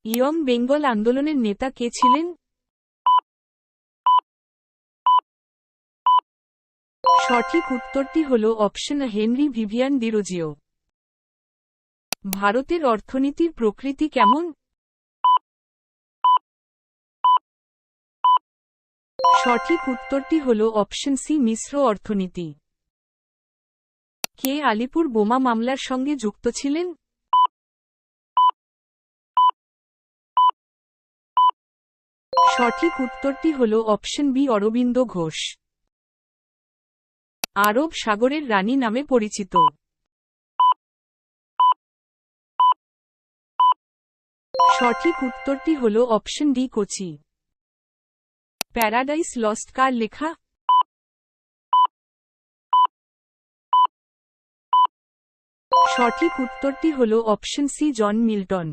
Young Bengal আন্দোলনের নেতা কে ছিলেন? সঠিক উত্তরটি হল অপশন হেনরি ভিভিয়ান ডিরোজিও। ভারতের অর্থনীতির প্রকৃতি কেমন? সঠিক উত্তরটি হল অপশন সি মিশ্র অর্থনীতি। কে আলিপুর বোমা মামলার সঙ্গে যুক্ত ছিলেন? সঠিক উত্তরটি হল অপশন বি অরবিন্দ ঘোষ। আরব সাগরের রানী নামে পরিচিত। সঠিক উত্তরটি হল option D Kochi. Paradise Lost কার লেখা? সঠিক উত্তরটি হল অপশন সি জন মিল্টন।